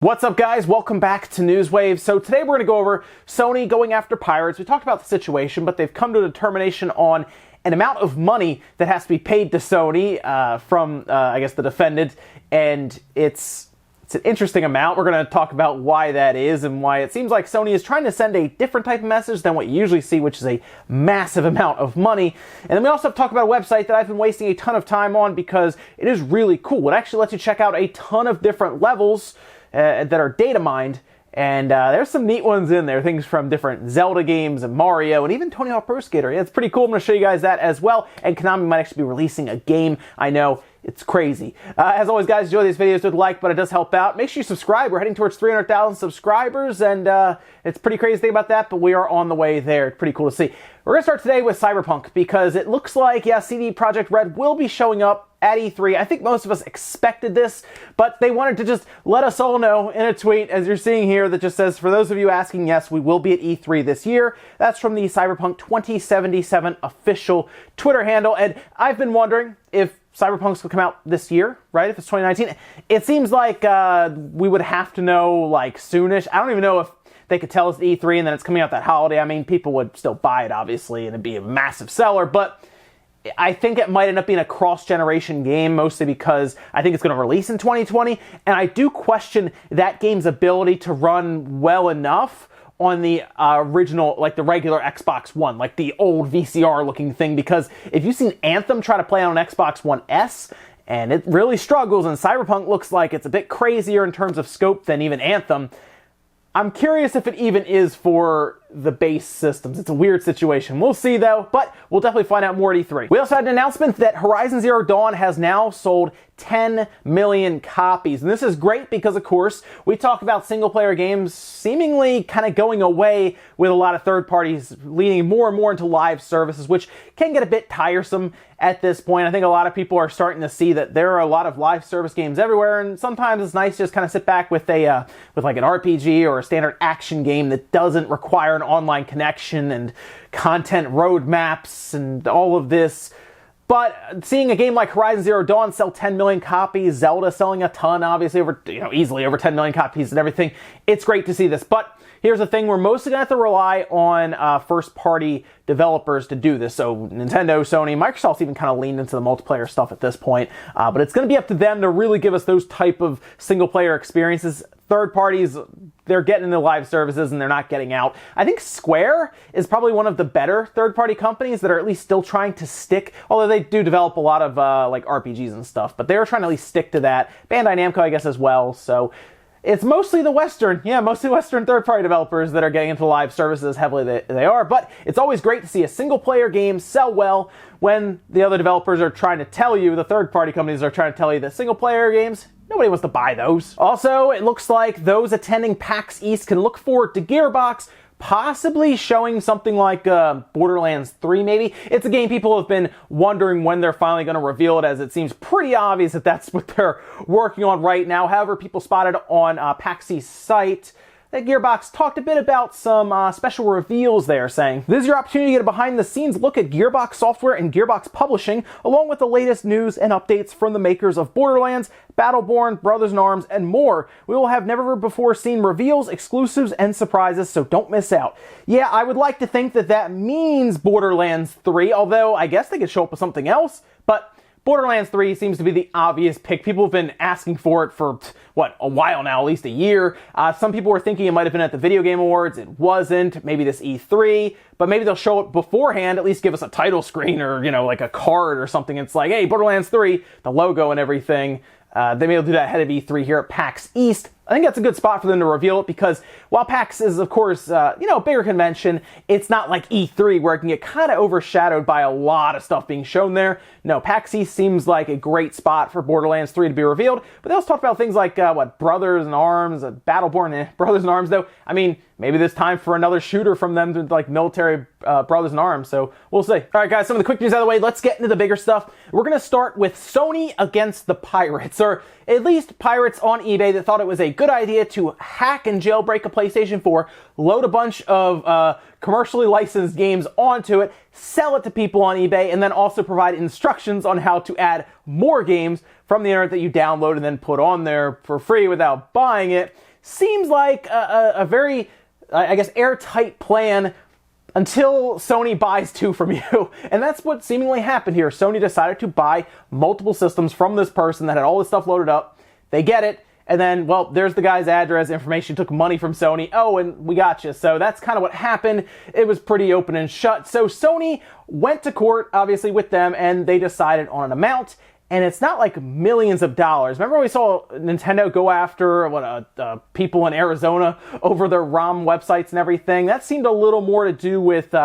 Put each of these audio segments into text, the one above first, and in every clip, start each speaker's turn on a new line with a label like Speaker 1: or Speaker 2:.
Speaker 1: What's up, guys? Welcome back to Newswave. So today we're going to go over Sony going after pirates. We talked about the situation, but they've come to a determination on an amount of money that has to be paid to Sony from, I guess, the defendant, and it's an interesting amount. We're going to talk about why that is and why it seems like Sony is trying to send a different type of message than what you usually see, which is a massive amount of money. And then we also have to talk about a website that I've been wasting a ton of time on because it is really cool. It actually lets you check out a ton of different levels that are data mined, and there's some neat ones in there, things from different Zelda games and Mario and even Tony Hawk Pro Skater. Yeah, it's pretty cool. I'm going to show you guys that as well, and Konami might actually be releasing a game. I know, it's crazy. As always, guys, enjoy these videos with a like, but it does help out. Make sure you subscribe. We're heading towards 300,000 subscribers, and it's pretty crazy to think about that, but we are on the way there. It's pretty cool to see. We're going to start today with Cyberpunk because it looks like, yeah, CD Projekt Red will be showing up at E3. I think most of us expected this, but they wanted to just let us all know in a tweet, as you're seeing here, that just says, for those of you asking, yes, we will be at E3 this year. That's from the Cyberpunk 2077 official Twitter handle, and I've been wondering if Cyberpunk's will come out this year, right? If it's 2019. It seems like we would have to know, like, soonish. I don't even know if they could tell us at E3 and then it's coming out that holiday. I mean, people would still buy it, obviously, and it'd be a massive seller, but I think it might end up being a cross-generation game, mostly because I think it's going to release in 2020, and I do question that game's ability to run well enough on the original, like the regular Xbox One, like the old VCR-looking thing, because if you've seen Anthem try to play on an Xbox One S, and it really struggles, and Cyberpunk looks like it's a bit crazier in terms of scope than even Anthem, I'm curious if it even is for the base systems. It's a weird situation. We'll see, though, but we'll definitely find out more at E3. We also had an announcement that Horizon Zero Dawn has now sold 10 million copies. And this is great because, of course, we talk about single-player games seemingly kind of going away with a lot of third parties leaning more and more into live services, which can get a bit tiresome at this point. I think a lot of people are starting to see that there are a lot of live service games everywhere, and sometimes it's nice to just kind of sit back with a with like an RPG or a standard action game that doesn't require an online connection and content roadmaps and all of this. But seeing a game like Horizon Zero Dawn sell 10 million copies, Zelda selling a ton, obviously over, easily over 10 million copies and everything, it's great to see this. But here's the thing, we're mostly going to have to rely on first-party developers to do this. So Nintendo, Sony, Microsoft's even kind of leaned into the multiplayer stuff at this point. But it's going to be up to them to really give us those type of single-player experiences. Third parties, they're getting into live services and they're not getting out. I think Square is probably one of the better third-party companies that are at least still trying to stick, although they do develop a lot of like RPGs and stuff, but they're trying to at least stick to that. Bandai Namco, I guess, as well. So it's mostly the Western third-party developers that are getting into live services heavily. They are, but it's always great to see a single-player game sell well when the other developers are trying to tell you, the third-party companies are trying to tell you that single-player games, nobody wants to buy those. Also, it looks like those attending PAX East can look forward to Gearbox possibly showing something like Borderlands 3, maybe. It's a game people have been wondering when they're finally going to reveal it, as it seems pretty obvious that that's what they're working on right now. However, people spotted on PAX East's site that Gearbox talked a bit about some special reveals there, saying, "This is your opportunity to get a behind-the-scenes look at Gearbox Software and Gearbox Publishing, along with the latest news and updates from the makers of Borderlands, Battleborn, Brothers in Arms, and more. We will have never-before-seen reveals, exclusives, and surprises, so don't miss out." Yeah, I would like to think that that means Borderlands 3, although I guess they could show up with something else, but Borderlands 3 seems to be the obvious pick. People have been asking for it for, a while now, at least a year. Some people were thinking it might have been at the Video Game Awards. It wasn't. Maybe this E3. But maybe they'll show it beforehand, at least give us a title screen or, like a card or something. It's like, hey, Borderlands 3, the logo and everything. They may do that ahead of E3 here at PAX East. I think that's a good spot for them to reveal it because while PAX is, of course, a bigger convention, it's not like E3 where it can get kind of overshadowed by a lot of stuff being shown there. No, PAX East seems like a great spot for Borderlands 3 to be revealed, but they also talked about things like, Brothers in Arms, Battleborn, Brothers in Arms, though. I mean, maybe there's time for another shooter from them to, like, military Brothers in Arms, so we'll see. All right, guys, some of the quick news out of the way. Let's get into the bigger stuff. We're going to start with Sony against the pirates, or at least pirates on eBay that thought it was a good idea to hack and jailbreak a PlayStation 4, load a bunch of commercially licensed games onto it, sell it to people on eBay, and then also provide instructions on how to add more games from the internet that you download and then put on there for free without buying it. seems like a very, I guess, airtight plan until Sony buys 2 from you. And that's what seemingly happened here. Sony decided to buy multiple systems from this person that had all this stuff loaded up. They get it, and then, well, there's the guy's address, information, took money from Sony. Oh, and we got you. So that's kind of what happened. It was pretty open and shut. So Sony went to court, obviously, with them, and they decided on an amount. And it's not like millions of dollars. Remember we saw Nintendo go after people in Arizona over their ROM websites and everything? That seemed a little more to do with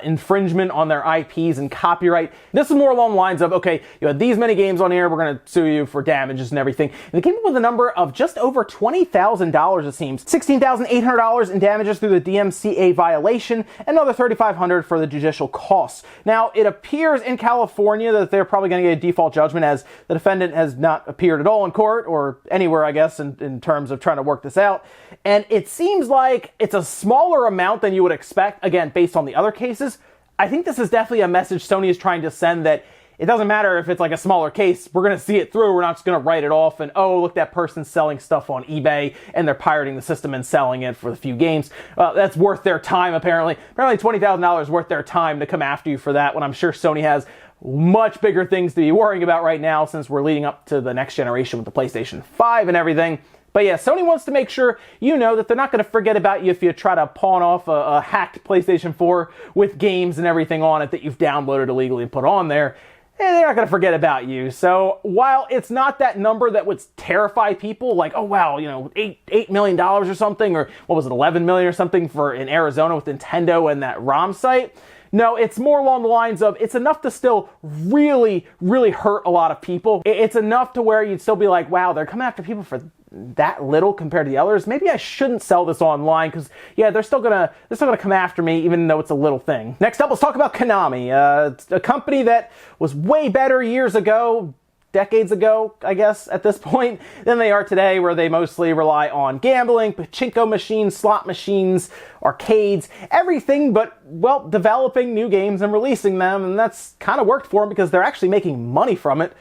Speaker 1: infringement on their IPs and copyright. This is more along the lines of, okay, you had these many games on here, we're going to sue you for damages and everything. And they came up with a number of just over $20,000, it seems. $16,800 in damages through the DMCA violation, and another $3,500 for the judicial costs. Now, it appears in California that they're probably going to get a default judgment, as the defendant has not appeared at all in court or anywhere, I guess, in terms of trying to work this out. And it seems like it's a smaller amount than you would expect, again, based on the other cases. I think this is definitely a message Sony is trying to send, that it doesn't matter if it's like a smaller case, we're going to see it through, we're not just going to write it off and, oh, look, that person's selling stuff on eBay and they're pirating the system and selling it for the few games. That's worth their time, apparently. Apparently $20,000 is worth their time to come after you for that, when I'm sure Sony has much bigger things to be worrying about right now, since we're leading up to the next generation with the PlayStation 5 and everything. But yeah, Sony wants to make sure you know that they're not going to forget about you if you try to pawn off a hacked PlayStation 4 with games and everything on it that you've downloaded illegally and put on there. They're not going to forget about you. So while it's not that number that would terrify people, like, oh wow, you know, $8 million or something, or what was it, 11 million or something in Arizona with Nintendo and that ROM site. No, it's more along the lines of, it's enough to still really, really hurt a lot of people. It's enough to where you'd still be like, wow, they're coming after people for that little compared to the others. Maybe I shouldn't sell this online, because yeah, they're still gonna come after me, even though it's a little thing. Next up, let's talk about Konami, it's a company that was way better years ago, decades ago, I guess, at this point, than they are today, where they mostly rely on gambling, pachinko machines, slot machines, arcades, everything but, well, developing new games and releasing them, and that's kind of worked for them because they're actually making money from it.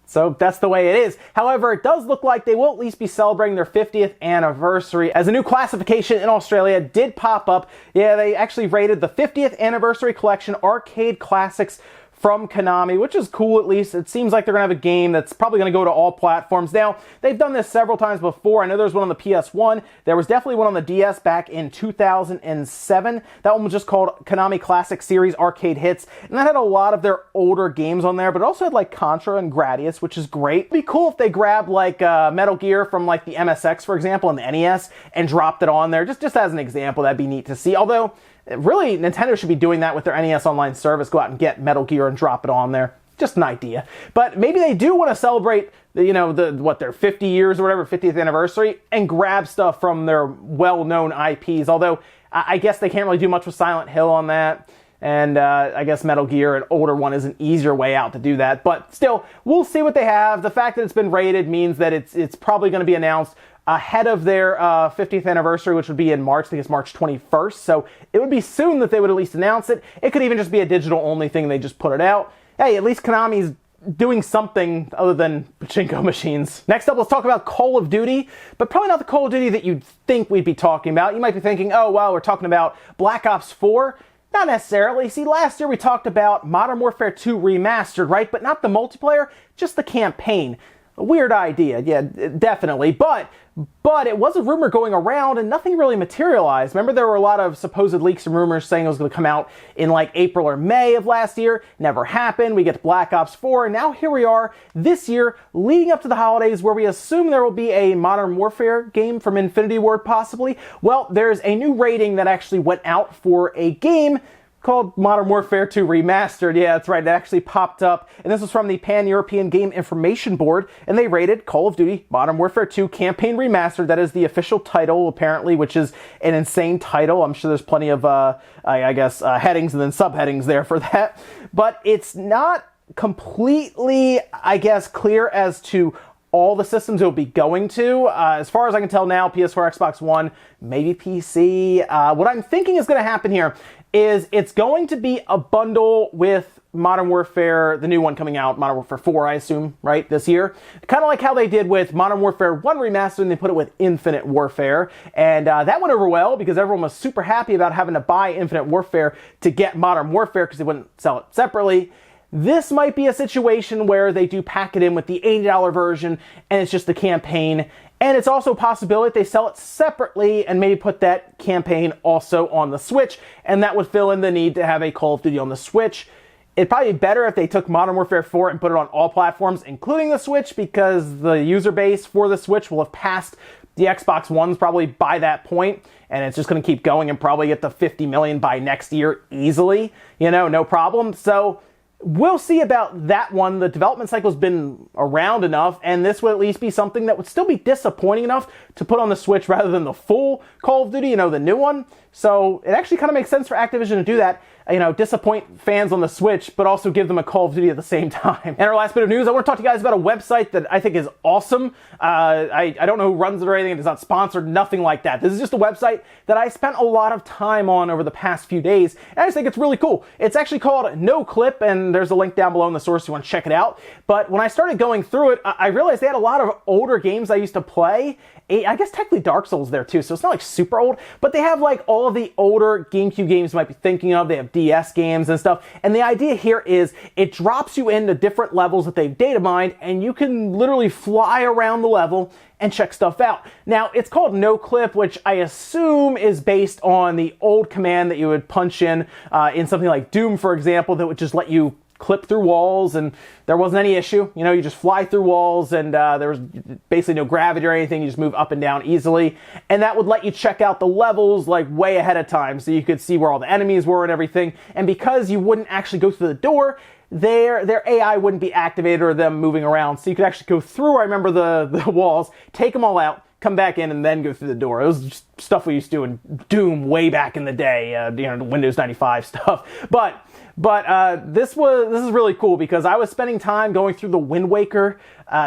Speaker 1: So that's the way it is. However, it does look like they will at least be celebrating their 50th anniversary, as a new classification in Australia did pop up. Yeah, they actually rated the 50th anniversary collection Arcade Classics from Konami, which is cool at least. It seems like they're going to have a game that's probably going to go to all platforms. Now, they've done this several times before. I know there's one on the PS1. There was definitely one on the DS back in 2007. That one was just called Konami Classic Series Arcade Hits, and that had a lot of their older games on there, but it also had like Contra and Gradius, which is great. It'd be cool if they grabbed like Metal Gear from like the MSX, for example, and the NES, and dropped it on there, just as an example. That'd be neat to see. Although, really, Nintendo should be doing that with their NES Online service. Go out and get Metal Gear and drop it on there. Just an idea. But maybe they do want to celebrate, their 50 years or whatever, 50th anniversary, and grab stuff from their well-known IPs. Although, I guess they can't really do much with Silent Hill on that. And I guess Metal Gear, an older one, is an easier way out to do that. But still, we'll see what they have. The fact that it's been rated means that it's probably going to be announced ahead of their 50th anniversary, which would be in March. I think it's March 21st. So it would be soon that they would at least announce it. It could even just be a digital-only thing. They just put it out. Hey, at least Konami's doing something other than pachinko machines. Next up, let's talk about Call of Duty, but probably not the Call of Duty that you'd think we'd be talking about. You might be thinking, oh, well, we're talking about Black Ops 4. Not necessarily. See, last year we talked about Modern Warfare 2 Remastered, right? But not the multiplayer, just the campaign. A weird idea, yeah, definitely. But it was a rumor going around and nothing really materialized. Remember, there were a lot of supposed leaks and rumors saying it was going to come out in like April or May of last year. Never happened. We get to Black Ops 4, and now here we are this year, leading up to the holidays, where we assume there will be a Modern Warfare game from Infinity Ward, possibly. Well, there's a new rating that actually went out for a game called Modern Warfare 2 Remastered. Yeah, that's right, it actually popped up. And this was from the Pan-European Game Information Board, and they rated Call of Duty Modern Warfare 2 Campaign Remastered. That is the official title, apparently, which is an insane title. I'm sure there's plenty of, headings and then subheadings there for that. But it's not completely, clear as to all the systems it'll be going to. As far as I can tell now, PS4, Xbox One, maybe PC. What I'm thinking is going to happen here is it's going to be a bundle with Modern Warfare, the new one coming out, Modern Warfare 4, I assume, right, this year. Kind of like how they did with Modern Warfare 1 Remastered, and they put it with Infinite Warfare. And that went over well because everyone was super happy about having to buy Infinite Warfare to get Modern Warfare because they wouldn't sell it separately. This might be a situation where they do pack it in with the $80 version, and it's just the campaign. And it's also a possibility they sell it separately and maybe put that campaign also on the Switch, and that would fill in the need to have a Call of Duty on the Switch. It'd probably be better if they took Modern Warfare 4 and put it on all platforms, including the Switch, because the user base for the Switch will have passed the Xbox Ones probably by that point, and it's just going to keep going and probably get to 50 million by next year easily, you know, no problem. So we'll see about that one. The development cycle's been around enough, and this would at least be something that would still be disappointing enough to put on the Switch rather than the full Call of Duty, you know, the new one. So it actually kind of makes sense for Activision to do that, you know, disappoint fans on the Switch, but also give them a Call of Duty at the same time. And our last bit of news, I want to talk to you guys about a website that I think is awesome. I don't know who runs it or anything. It's not sponsored, nothing like that. This is just a website that I spent a lot of time on over the past few days, and I just think it's really cool. It's actually called Noclip, and there's a link down below in the source if you want to check it out. But when I started going through it, I realized they had a lot of older games I used to play. I guess technically Dark Souls there too, so it's not like super old, but they have like all of the older GameCube games you might be thinking of. They have DS games and stuff, and the idea here is it drops you into different levels that they've data mined, and you can literally fly around the level and check stuff out. Now, it's called Noclip, which I assume is based on the old command that you would punch in something like Doom, for example, that would just let you clip through walls, and there wasn't any issue. You know, you just fly through walls, and there was basically no gravity or anything. You just move up and down easily, and that would let you check out the levels like way ahead of time, so you could see where all the enemies were and everything. And because you wouldn't actually go through the door, their AI wouldn't be activated or them moving around, so you could actually go through, I remember, the walls, take them all out, come back in, and then go through the door. It was just stuff we used to do in Doom way back in the day, you know, Windows 95 stuff. But this is really cool because I was spending time going through the Wind Waker,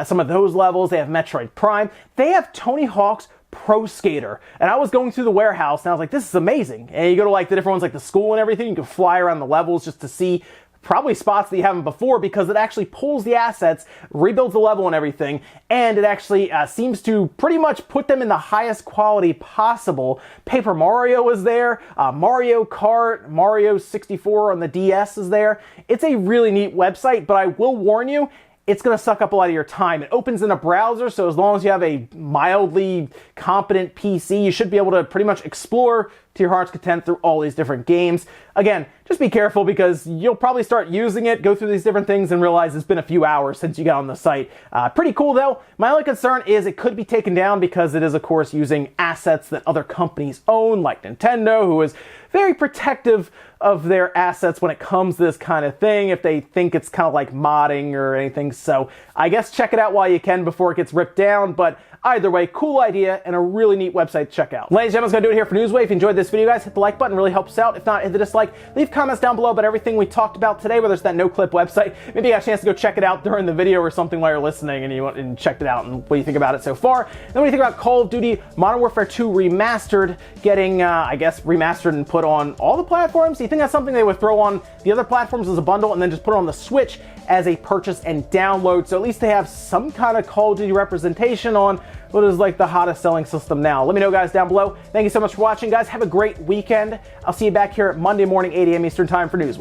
Speaker 1: some of those levels. They have Metroid Prime. They have Tony Hawk's Pro Skater. And I was going through the warehouse, and I was like, this is amazing. And you go to like the different ones, like the school and everything. You can fly around the levels just to see probably spots that you haven't before, because it actually pulls the assets, rebuilds the level and everything, and it actually seems to pretty much put them in the highest quality possible. Paper Mario is there, Mario Kart, Mario 64 on the DS is there. It's a really neat website, but I will warn you, it's going to suck up a lot of your time. It opens in a browser, so as long as you have a mildly competent PC, you should be able to pretty much explore to your heart's content through all these different games. Again, just be careful because you'll probably start using it, go through these different things, and realize it's been a few hours since you got on the site. Pretty cool though. My only concern is it could be taken down because it is, of course, using assets that other companies own, like Nintendo, who is very protective of their assets when it comes to this kind of thing, if they think it's kind of like modding or anything. So I guess check it out while you can before it gets ripped down. But either way, cool idea and a really neat website to check out. Ladies and gentlemen, that's going to do it here for Newswave. If you enjoyed this video, guys, hit the like button. It really helps out. If not, hit the dislike. Leave comments down below about everything we talked about today, whether it's that Noclip website. Maybe you got a chance to go check it out during the video or something while you're listening and you went and checked it out, and what do you think about it so far. Then what do you think about Call of Duty Modern Warfare 2 Remastered getting, I guess, remastered and put on all the platforms? Do you think that's something they would throw on the other platforms as a bundle and then just put it on the Switch as a purchase and download, so at least they have some kind of Call of Duty representation on what is like the hottest selling system now? Let me know, guys, down below. Thank you so much for watching, guys. Have a great weekend. I'll see you back here Monday morning, 8 a.m. Eastern Time for Newswave.